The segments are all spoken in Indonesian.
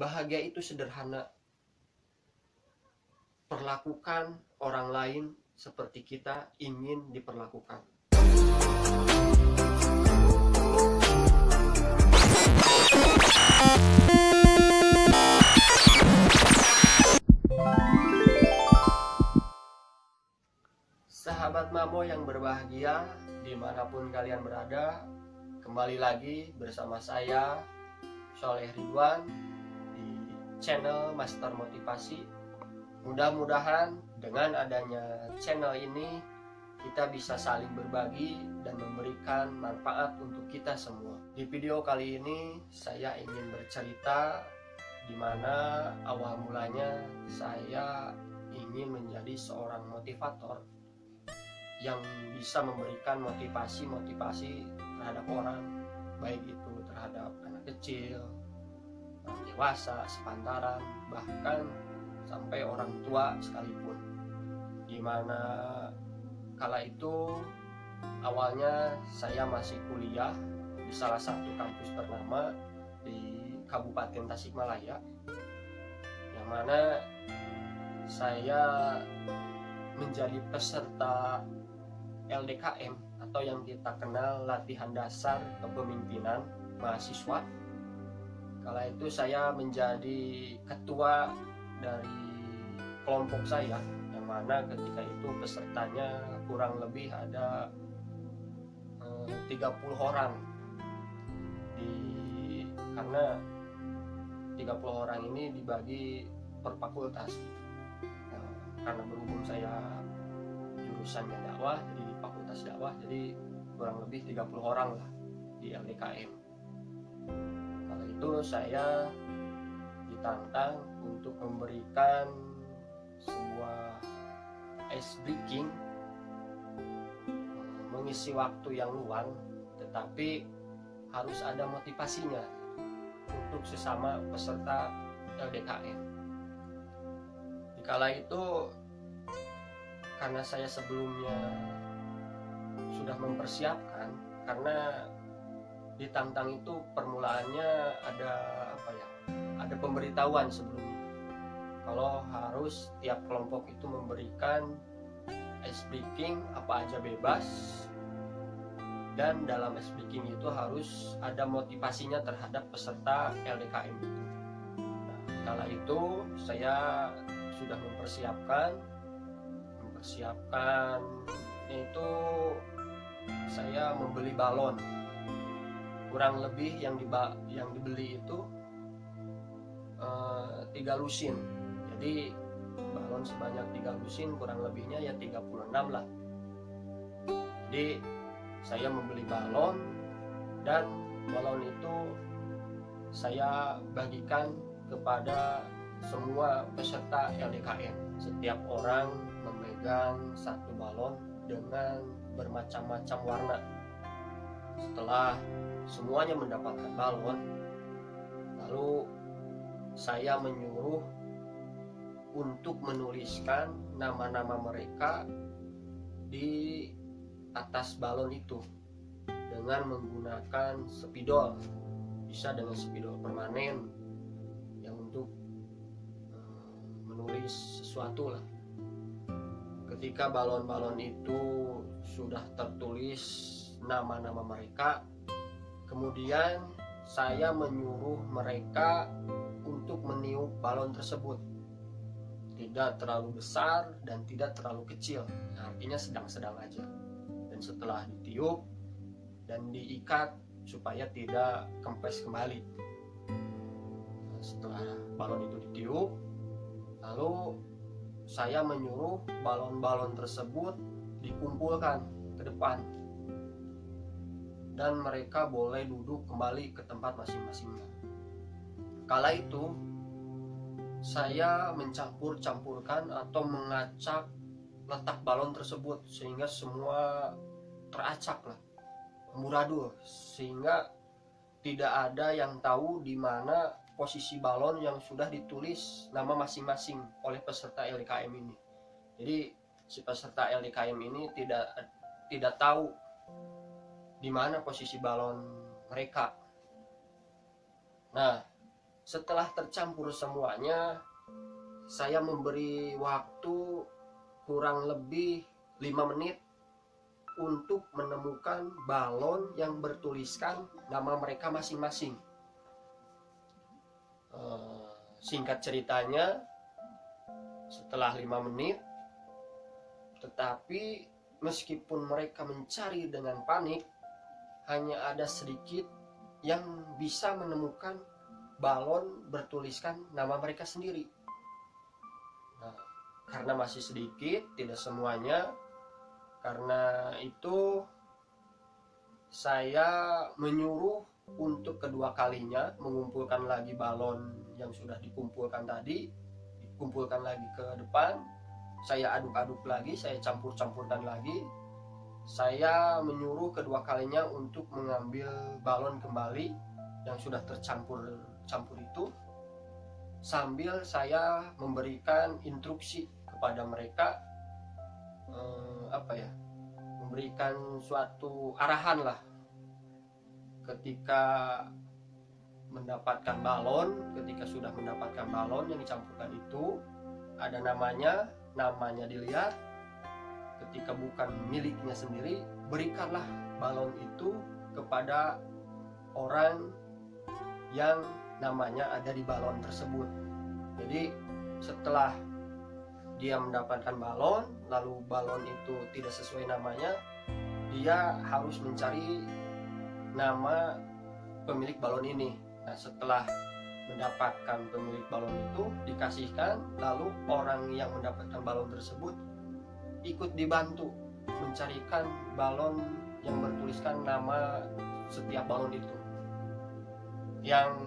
Bahagia itu sederhana. Perlakukan orang lain seperti kita ingin diperlakukan. Sahabat Mamo yang berbahagia, dimanapun kalian berada, kembali lagi bersama saya, Soleh Ridwan, di channel Master Motivasi. Mudah-mudahan dengan adanya channel ini, kita bisa saling berbagi dan memberikan manfaat untuk kita semua. Di video kali ini, saya ingin bercerita di mana awal mulanya saya ingin menjadi seorang motivator yang bisa memberikan motivasi terhadap orang, baik itu terhadap anak kecil, orang dewasa, sepantaran, bahkan sampai orang tua sekalipun. Dimana kala itu awalnya saya masih kuliah di salah satu kampus ternama di Kabupaten Tasikmalaya, yang mana saya menjadi peserta LDKM atau yang kita kenal latihan dasar kepemimpinan mahasiswa. Kala itu saya menjadi ketua dari kelompok saya, yang mana ketika itu pesertanya kurang lebih ada 30 orang. Karena 30 orang ini dibagi per fakultas. Karena berhubung saya jurusannya dakwah, jadi di fakultas dakwah, jadi kurang lebih 30 orang lah di LDKM. Kala itu saya ditantang untuk memberikan sebuah ice breaking, mengisi waktu yang luang, tetapi harus ada motivasinya untuk sesama peserta LDKM. Di kala itu, karena saya sebelumnya sudah mempersiapkan, karena ditantang itu permulaannya ada ada pemberitahuan sebelumnya kalau harus tiap kelompok itu memberikan ice breaking apa aja bebas, dan dalam ice breaking itu harus ada motivasinya terhadap peserta LDKM itu. Nah, kala itu saya sudah mempersiapkan itu saya membeli balon. Kurang lebih yang dibeli itu 3 lusin. Jadi balon sebanyak 3 lusin, kurang lebihnya ya 36 lah. Jadi saya membeli balon, dan balon itu saya bagikan kepada semua peserta LDKM. Setiap orang memegang satu balon dengan bermacam-macam warna. Setelah semuanya mendapatkan balon, lalu saya menyuruh untuk menuliskan nama-nama mereka di atas balon itu dengan menggunakan spidol. Bisa dengan spidol permanen yang untuk menulis sesuatu lah. Ketika balon-balon itu sudah tertulis nama-nama mereka, kemudian saya menyuruh mereka untuk meniup balon tersebut. Tidak terlalu besar dan tidak terlalu kecil, artinya sedang-sedang aja. Dan setelah ditiup dan diikat supaya tidak kempes kembali. Setelah balon itu ditiup, lalu saya menyuruh balon-balon tersebut dikumpulkan ke depan, dan mereka boleh duduk kembali ke tempat masing-masingnya. Kala itu saya mencampur-campurkan atau mengacak letak balon tersebut sehingga semua teracak lah, amburadul, sehingga tidak ada yang tahu di mana posisi balon yang sudah ditulis nama masing-masing oleh peserta LDKM ini. Jadi si peserta LDKM ini tidak tahu di mana posisi balon mereka. Nah, Setelah tercampur semuanya, saya memberi waktu kurang lebih 5 menit untuk menemukan balon yang bertuliskan nama mereka masing-masing. Singkat ceritanya, setelah 5 menit, tetapi meskipun mereka mencari dengan panik, hanya ada sedikit yang bisa menemukan balon bertuliskan nama mereka sendiri. Nah, karena masih sedikit, tidak semuanya, karena itu saya menyuruh untuk kedua kalinya mengumpulkan lagi balon yang sudah dikumpulkan tadi, dikumpulkan lagi ke depan. Saya aduk-aduk lagi, saya campur-campurkan lagi. Saya menyuruh kedua kalinya untuk mengambil balon kembali yang sudah tercampur itu, sambil saya memberikan instruksi kepada mereka, memberikan suatu arahan lah. Ketika sudah mendapatkan balon yang dicampurkan itu, ada namanya dilihat. Ketika bukan miliknya sendiri, berikanlah balon itu kepada orang yang namanya ada di balon tersebut. Jadi setelah dia mendapatkan balon, lalu balon itu tidak sesuai namanya, dia harus mencari nama pemilik balon ini. Nah, setelah mendapatkan pemilik balon itu dikasihkan, lalu orang yang mendapatkan balon tersebut ikut dibantu mencarikan balon yang bertuliskan nama setiap balon itu. Yang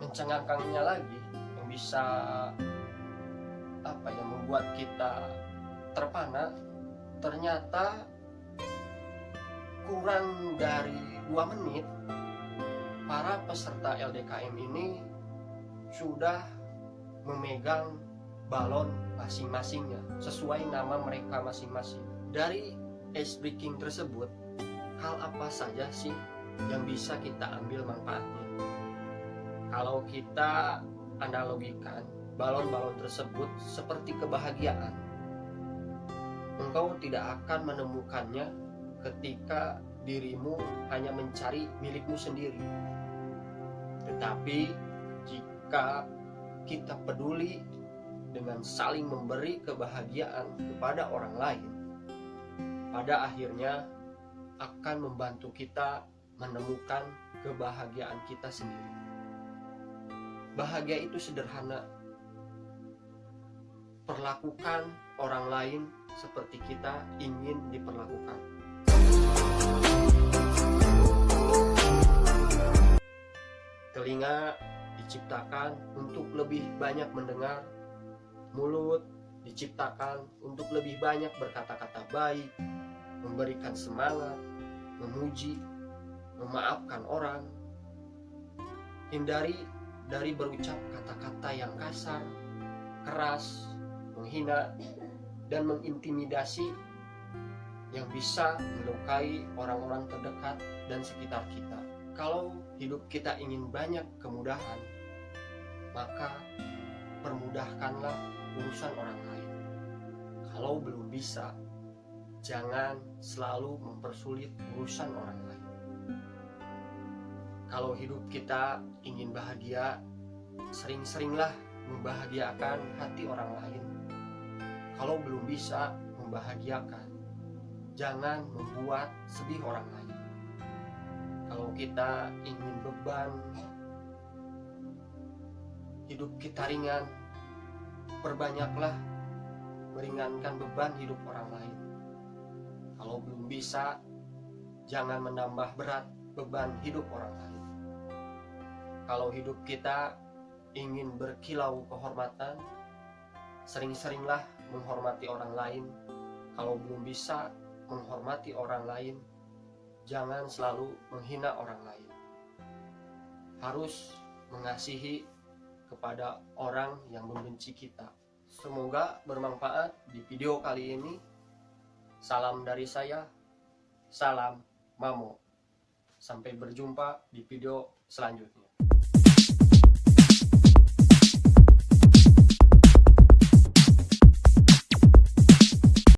mencengangkannya lagi, yang bisa membuat kita terpana, ternyata kurang dari 2 menit para peserta LDKM ini sudah memegang balon masing-masingnya sesuai nama mereka masing-masing. Dari ice breaking tersebut, hal apa saja sih yang bisa kita ambil manfaatnya? Kalau kita analogikan balon-balon tersebut seperti kebahagiaan, engkau tidak akan menemukannya ketika dirimu hanya mencari milikmu sendiri. Tetapi jika kita peduli dengan saling memberi kebahagiaan kepada orang lain, pada akhirnya akan membantu kita menemukan kebahagiaan kita sendiri. Bahagia itu sederhana. Perlakukan orang lain seperti kita ingin diperlakukan. Telinga diciptakan untuk lebih banyak mendengar, mulut diciptakan untuk lebih banyak berkata-kata baik, memberikan semangat, memuji, memaafkan orang. Hindari dari berucap kata-kata yang kasar, keras, menghina, dan mengintimidasi yang bisa melukai orang-orang terdekat dan sekitar kita. Kalau hidup kita ingin banyak kemudahan, maka permudahkanlah urusan orang lain. Kalau belum bisa, jangan selalu mempersulit urusan orang lain. Kalau hidup kita ingin bahagia, sering-seringlah membahagiakan hati orang lain. Kalau belum bisa membahagiakan, jangan membuat sedih orang lain. Kalau kita ingin beban hidup kita ringan, perbanyaklah meringankan beban hidup orang lain. Kalau belum bisa, jangan menambah berat beban hidup orang lain. Kalau hidup kita ingin berkilau kehormatan, sering-seringlah menghormati orang lain. Kalau belum bisa menghormati orang lain, jangan selalu menghina orang lain. Harus mengasihi kepada orang yang membenci kita. Semoga bermanfaat di video kali ini. Salam dari saya, salam Mamo. Sampai berjumpa di video selanjutnya.